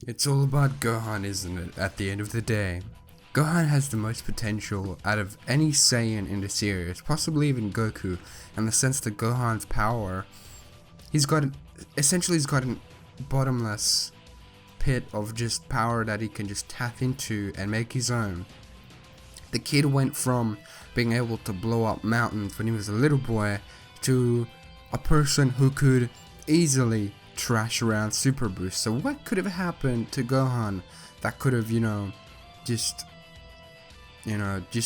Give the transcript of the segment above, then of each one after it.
It's all about Gohan, isn't it, at the end of the day? Gohan has the most potential out of any Saiyan in the series, possibly even Goku, in the sense that Gohan's power, essentially he's got a bottomless pit of just power that he can just tap into and make his own. The kid went from being able to blow up mountains when he was a little boy to a person who could easily trash around Super Boost. So what could have happened to Gohan that could have, just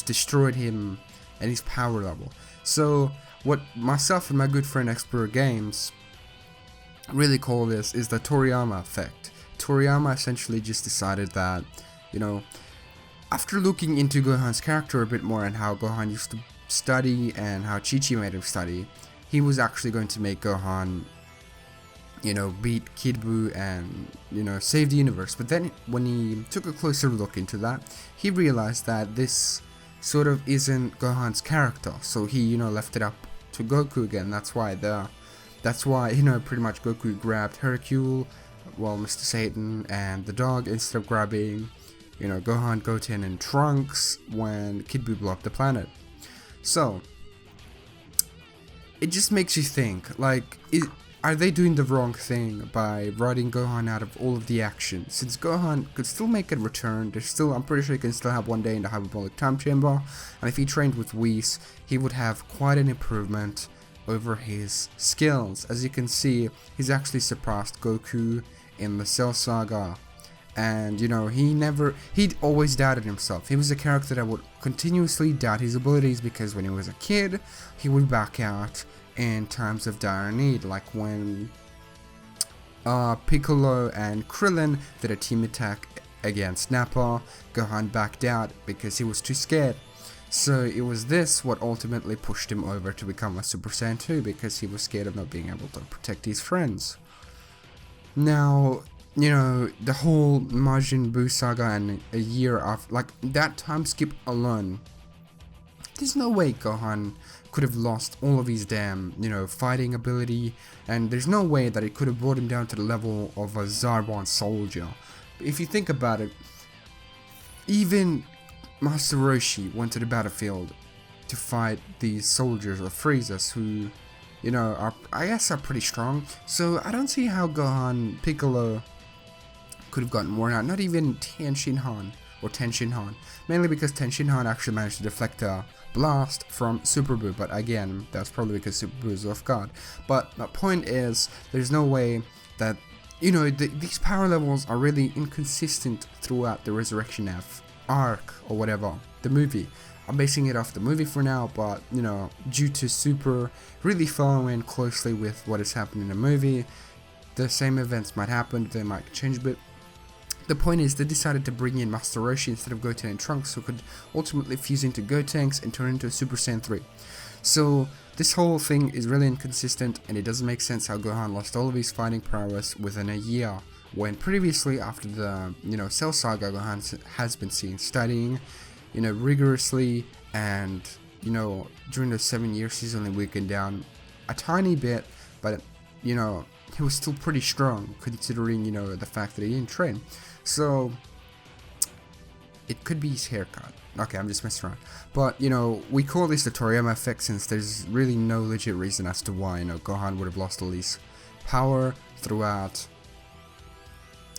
destroyed him and his power level? So what myself and my good friend Explorer Games really call this is the Toriyama effect. Toriyama essentially just decided that, after looking into Gohan's character a bit more and how Gohan used to study and how Chi-Chi made him study, he was actually going to make Gohan beat Kid Buu and, save the universe. But then when he took a closer look into that, he realized that this sort of isn't Gohan's character. So he, left it up to Goku again. That's why pretty much Goku grabbed Hercule, Mr. Satan and the dog instead of grabbing, Gohan, Goten and Trunks when Kid Buu blew up the planet. So it just makes you think, are they doing the wrong thing by writing Gohan out of all of the action? Since Gohan could still make a return, I'm pretty sure he can still have one day in the hyperbolic time chamber, and if he trained with Whis, he would have quite an improvement over his skills. As you can see, he's actually surpassed Goku in the Cell Saga, and he'd always doubted himself. He was a character that would continuously doubt his abilities because when he was a kid, he would back out in times of dire need, like when Piccolo and Krillin did a team attack against Nappa. Gohan backed out because he was too scared. So it was this what ultimately pushed him over to become a Super Saiyan 2, because he was scared of not being able to protect his friends. Now, the whole Majin Buu saga and a year after, that time skip alone, there's no way Gohan could have lost all of his damn, fighting ability, and there's no way that it could have brought him down to the level of a Zarbon soldier. If you think about it, even Master Roshi went to the battlefield to fight these soldiers or Freezers who, are pretty strong. So I don't see how Gohan, Piccolo could have gotten worn out. Not even Tenshin Han, mainly because Tenshin Han actually managed to deflect a blast from Super Buu, but again, that's probably because Super Buu is off guard. But my point is, there's no way that, these power levels are really inconsistent throughout the Resurrection F arc or whatever, the movie. I'm basing it off the movie for now, but, due to Super really following closely with what is happening in the movie, the same events might happen, they might change a bit. The point is, they decided to bring in Master Roshi instead of Goten and Trunks, who could ultimately fuse into Gotenks and turn into a Super Saiyan 3. So this whole thing is really inconsistent, and it doesn't make sense how Gohan lost all of his fighting prowess within a year, when previously after the Cell Saga, Gohan has been seen studying, rigorously, and during those 7 years he's only weakened down a tiny bit, but he was still pretty strong considering the fact that he didn't train. So it could be his haircut. Okay, I'm just messing around. But we call this the Toriyama effect since there's really no legit reason as to why Gohan would have lost all his power throughout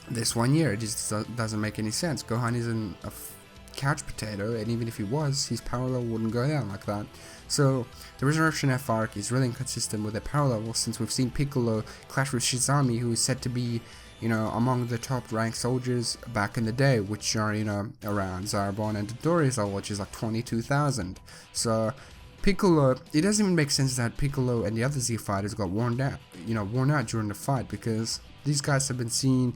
this 1 year. It just doesn't make any sense. Gohan isn't a couch potato, and even if he was, his power level wouldn't go down like that. So the Resurrection F arc is really inconsistent with their power level, since we've seen Piccolo clash with Shizami, who is said to be among the top ranked soldiers back in the day, which are around Zarbon and Dodori's, which is like 22,000. So Piccolo, it doesn't even make sense that Piccolo and the other Z fighters got worn out during the fight, because these guys have been seen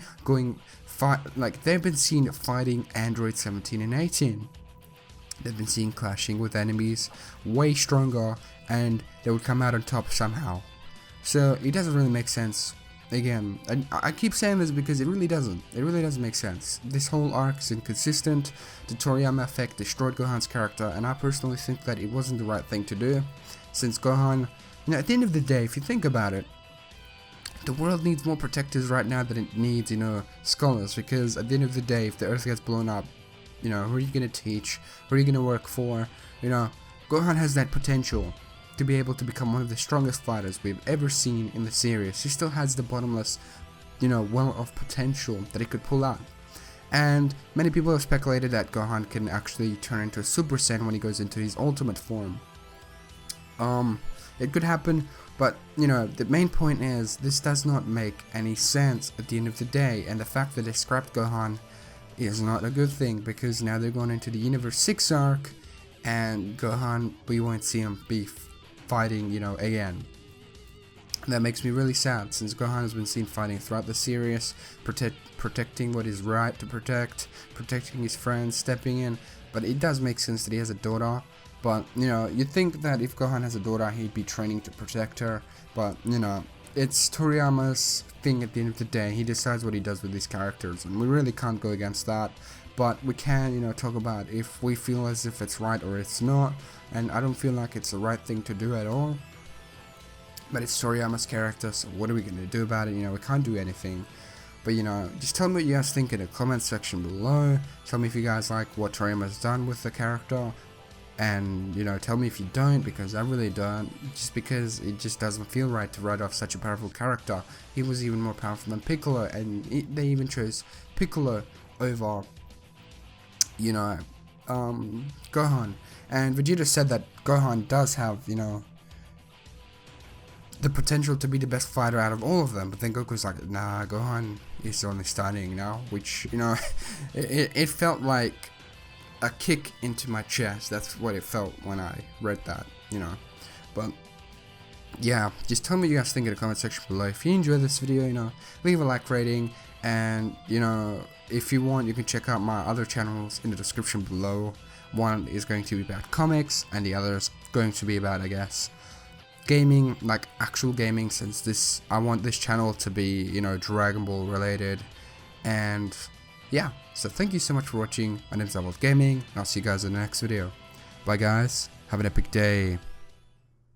they've been seen fighting Android 17 and 18. They've been seen clashing with enemies way stronger, and they would come out on top somehow. So it doesn't really make sense. Again, I keep saying this because it really doesn't make sense. This whole arc is inconsistent. The Toriyama effect destroyed Gohan's character, and I personally think that it wasn't the right thing to do, since Gohan, at the end of the day, if you think about it, the world needs more protectors right now than it needs, you know, scholars, because at the end of the day, if the earth gets blown up, you know, who are you gonna teach? Who are you gonna work for? You know, Gohan has that potential to be able to become one of the strongest fighters we've ever seen in the series. He still has the bottomless, you know, well of potential that he could pull out. And many people have speculated that Gohan can actually turn into a Super Saiyan when he goes into his ultimate form. It could happen, but you know, the main point is this does not make any sense at the end of the day, and the fact that they scrapped Gohan is not a good thing, because now they're going into the Universe 6 arc, and Gohan, we won't see him be fighting, you know, again. That makes me really sad, since Gohan has been seen fighting throughout the series, protecting what is right to protect, protecting his friends, stepping in. But it does make sense that he has a daughter. But, you know, you'd think that if Gohan has a daughter, he'd be training to protect her. But, you know, it's Toriyama's thing at the end of the day. He decides what he does with these characters, and we really can't go against that. But we can, you know, talk about if we feel as if it's right or it's not. And I don't feel like it's the right thing to do at all. But it's Toriyama's character, so what are we going to do about it? You know, we can't do anything. But, you know, just tell me what you guys think in the comment section below. Tell me if you guys like what Toriyama's done with the character. And, you know, tell me if you don't, because I really don't. Just because it just doesn't feel right to write off such a powerful character. He was even more powerful than Piccolo, and they even chose Piccolo over, you know, Gohan. And Vegeta said that Gohan does have, you know, the potential to be the best fighter out of all of them, but then Goku's like, nah, Gohan is only starting now, which, you know, it felt like a kick into my chest. That's what it felt when I read that, you know. But yeah, just tell me what you guys think in the comment section below. If you enjoyed this video, you know, leave a like rating, and, you know, if you want, you can check out my other channels in the description below. One is going to be about comics, and the other is going to be about, I guess, gaming, like actual gaming, since I want this channel to be, you know, Dragon Ball related. And yeah, so thank you so much for watching. My name is iVoltGaming, and I'll see you guys in the next video. Bye guys, have an epic day.